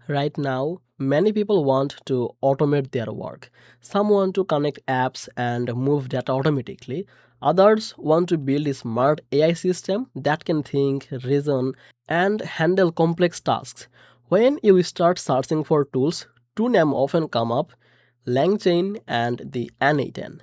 Right now, many people want to automate their work. Some want to connect apps and move data automatically. Others want to build a smart AI system that can think, reason, and handle complex tasks. When you start searching for tools, two names often come up: LangChain and the n8n.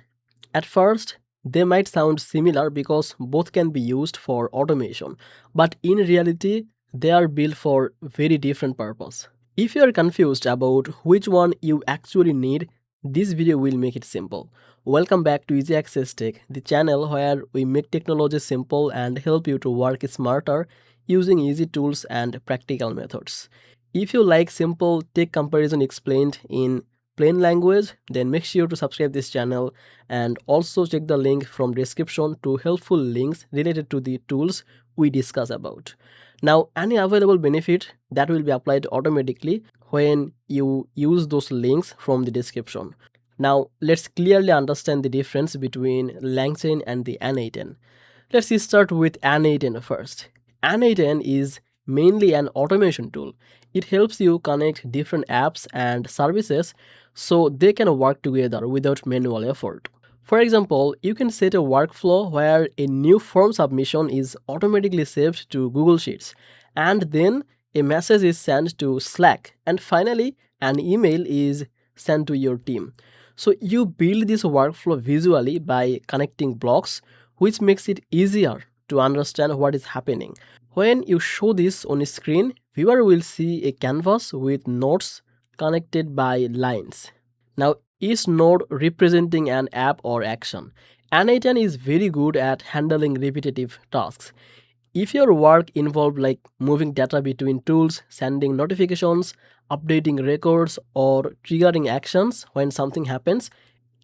At first, they might sound similar because both can be used for automation, but in reality, they are built for very different purpose. If you are confused about which one you actually need, this video will make it simple. Welcome back to Easy Access Tech, the channel where we make technology simple and help you to work smarter using easy tools and practical methods. If you like simple tech comparison explained in plain language, then make sure to subscribe this channel and also check the link from description to helpful links related to the tools we discuss about. Now, any available benefit that will be applied automatically when you use those links from the description. Now, let's clearly understand the difference between LangChain and the n8n. Let's start with n8n first. n8n is mainly an automation tool. It helps you connect different apps and services so they can work together without manual effort. For example, you can set a workflow where a new form submission is automatically saved to Google Sheets, and then a message is sent to Slack, and finally, an email is sent to your team. So, you build this workflow visually by connecting blocks, which makes it easier to understand what is happening. When you show this on a screen, viewer will see a canvas with nodes connected by lines. Now, each node representing an app or action. n8n is very good at handling repetitive tasks. If your work involved like moving data between tools, sending notifications, updating records, or triggering actions when something happens,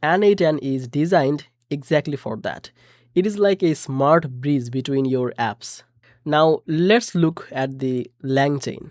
n8n is designed exactly for that. It is like a smart bridge between your apps. Now let's look at the LangChain.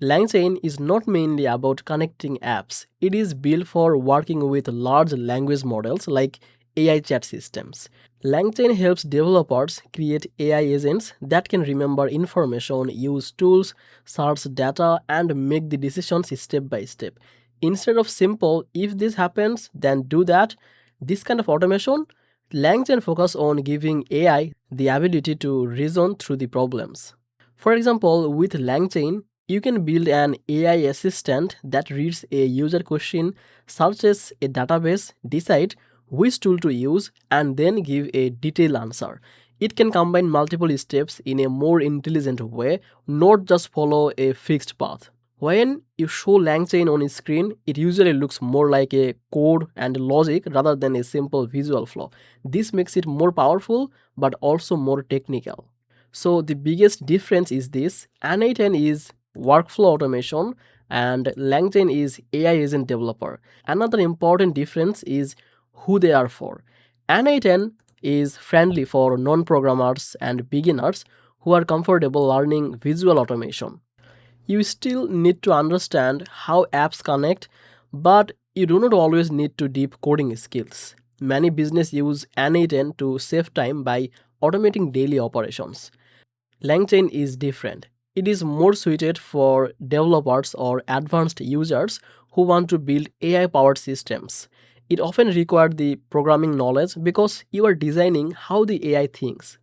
LangChain is not mainly about connecting apps. It is built for working with large language models like AI chat systems. LangChain helps developers create AI agents that can remember information, use tools, search data, and make the decisions step by step. Instead of simple, if this happens, then do that, this kind of automation, LangChain focus on giving AI the ability to reason through the problems. For example, with LangChain, you can build an AI assistant that reads a user question, searches a database, decide which tool to use, and then give a detailed answer. It can combine multiple steps in a more intelligent way, not just follow a fixed path. When you show LangChain on a screen, it usually looks more like a code and logic rather than a simple visual flow. This makes it more powerful but also more technical. So the biggest difference is this: n8n is workflow automation and LangChain is AI agent developer. Another important difference is who they are for. n8n is friendly for non-programmers and beginners who are comfortable learning visual automation. You still need to understand how apps connect, but you do not always need to deep coding skills. Many businesses use n8n to save time by automating daily operations. LangChain is different. It is more suited for developers or advanced users who want to build AI-powered systems. It often requires the programming knowledge because you are designing how the AI thinks,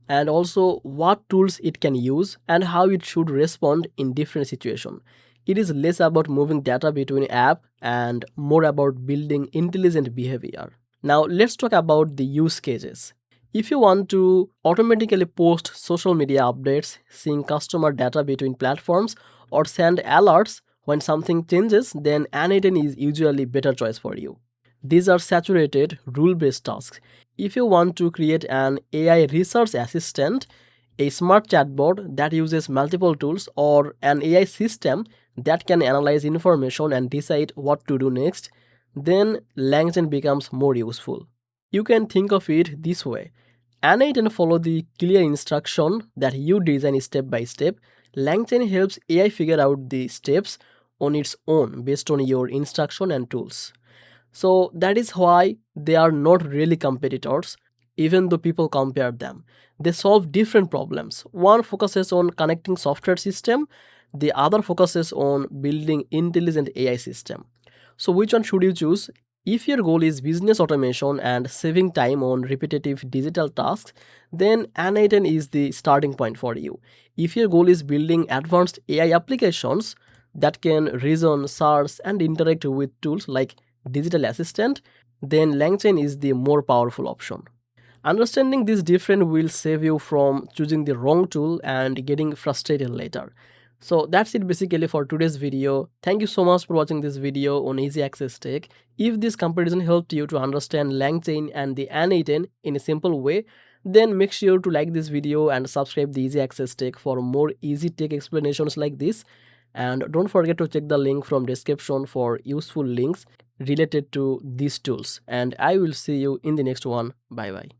and also what tools it can use and how it should respond in different situations. It is less about moving data between apps and more about building intelligent behavior. Now let's talk about the use cases. If you want to automatically post social media updates, sync customer data between platforms, or send alerts when something changes, then n8n is usually better choice for you. These are saturated, rule-based tasks. If you want to create an AI research assistant, a smart chatbot that uses multiple tools, or an AI system that can analyze information and decide what to do next, then LangChain becomes more useful. You can think of it this way: n8n follow the clear instruction that you design step by step. LangChain helps AI figure out the steps on its own based on your instruction and tools. So that is why they are not really competitors, even though people compare them. They solve different problems. One focuses on connecting software system, The other focuses on building intelligent AI system. So which one should you choose? If your goal is business automation and saving time on repetitive digital tasks, then n8n is the starting point for you. If your goal is building advanced AI applications that can reason, search, and interact with tools like digital assistant, then LangChain is the more powerful option. Understanding this difference will save you from choosing the wrong tool and getting frustrated later. So that's it basically for today's video. Thank you so much for watching this video on Easy Access Tech. If this comparison helped you to understand LangChain and the n8n in a simple way, then make sure to like this video and subscribe the Easy Access Tech for more easy tech explanations like this. And don't forget to check the link from description for useful links related to these tools. And I will see you in the next one. Bye bye.